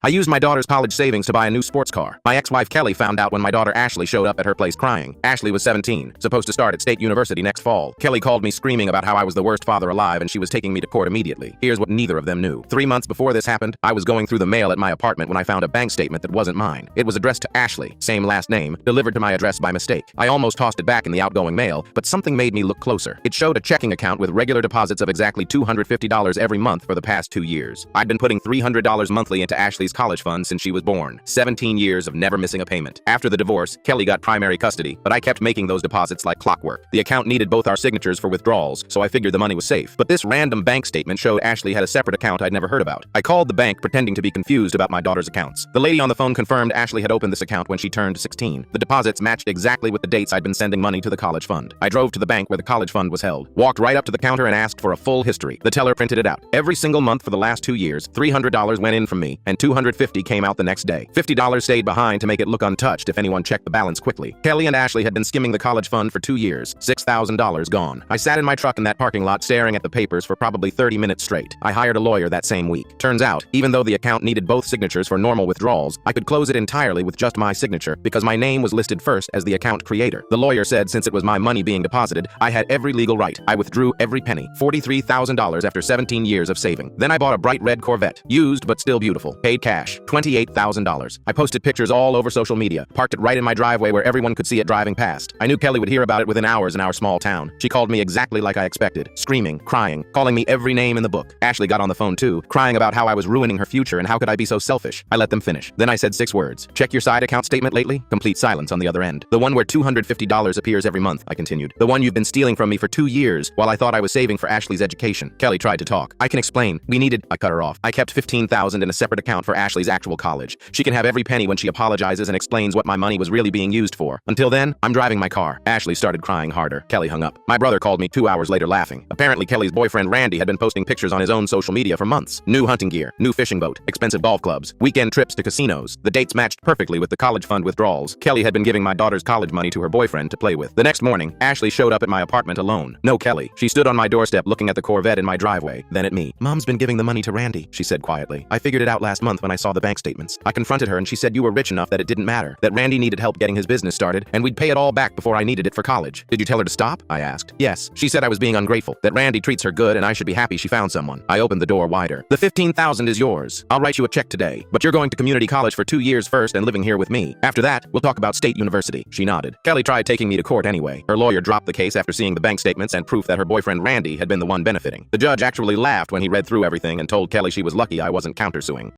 I used my daughter's college savings to buy a new sports car. My ex-wife Kelly found out when my daughter Ashley showed up at her place crying. Ashley was 17, supposed to start at State University next fall. Kelly called me screaming about how I was the worst father alive and she was taking me to court immediately. Here's what neither of them knew. 3 months before this happened, I was going through the mail at my apartment when I found a bank statement that wasn't mine. It was addressed to Ashley, same last name, delivered to my address by mistake. I almost tossed it back in the outgoing mail, but something made me look closer. It showed a checking account with regular deposits of exactly $250 every month for the past 2 years. I'd been putting $300 monthly into Ashley's college fund since she was born. 17 years of never missing a payment. After the divorce, Kelly got primary custody, but I kept making those deposits like clockwork. The account needed both our signatures for withdrawals, so I figured the money was safe. But this random bank statement showed Ashley had a separate account I'd never heard about. I called the bank pretending to be confused about my daughter's accounts. The lady on the phone confirmed Ashley had opened this account when she turned 16. The deposits matched exactly with the dates I'd been sending money to the college fund. I drove to the bank where the college fund was held, walked right up to the counter and asked for a full history. The teller printed it out. Every single month for the last 2 years, $300 went in from me, and $250 came out the next day. $50 stayed behind to make it look untouched if anyone checked the balance quickly. Kelly and Ashley had been skimming the college fund for 2 years. $6,000 gone. I sat in my truck in that parking lot staring at the papers for probably 30 minutes straight. I hired a lawyer that same week. Turns out, even though the account needed both signatures for normal withdrawals, I could close it entirely with just my signature because my name was listed first as the account creator. The lawyer said since it was my money being deposited, I had every legal right. I withdrew every penny. $43,000 after 17 years of saving. Then I bought a bright red Corvette. Used, but still beautiful. Paid cash. $28,000. I posted pictures all over social media. Parked it right in my driveway where everyone could see it driving past. I knew Kelly would hear about it within hours in our small town. She called me exactly like I expected. Screaming, crying, calling me every name in the book. Ashley got on the phone too, crying about how I was ruining her future and how could I be so selfish. I let them finish. Then I said 6 words. Check your side account statement lately? Complete silence on the other end. The one where $250 appears every month, I continued. The one you've been stealing from me for 2 years while I thought I was saving for Ashley's education. Kelly tried to talk. I can explain. I cut her off. I kept $15,000 in a separate account for Ashley's actual college. She can have every penny when she apologizes and explains what my money was really being used for. Until then, I'm driving my car. Ashley started crying harder. Kelly hung up. My brother called me 2 hours later laughing. Apparently Kelly's boyfriend Randy had been posting pictures on his own social media for months. New hunting gear, new fishing boat, expensive golf clubs, weekend trips to casinos. The dates matched perfectly with the college fund withdrawals. Kelly had been giving my daughter's college money to her boyfriend to play with. The next morning, Ashley showed up at my apartment alone. No Kelly. She stood on my doorstep looking at the Corvette in my driveway, then at me. "Mom's been giving the money to Randy," she said quietly. "I figured it out last month when I saw the bank statements." I confronted her and she said you were rich enough that it didn't matter, that Randy needed help getting his business started, and we'd pay it all back before I needed it for college. "Did you tell her to stop?" I asked. "Yes. She said I was being ungrateful, that Randy treats her good and I should be happy she found someone." I opened the door wider. "The $15,000 is yours. I'll write you a check today, but you're going to community college for 2 years first and living here with me. After that, we'll talk about State University." She nodded. Kelly tried taking me to court anyway. Her lawyer dropped the case after seeing the bank statements and proof that her boyfriend Randy had been the one benefiting. The judge actually laughed when he read through everything and told Kelly she was lucky I wasn't countersuing.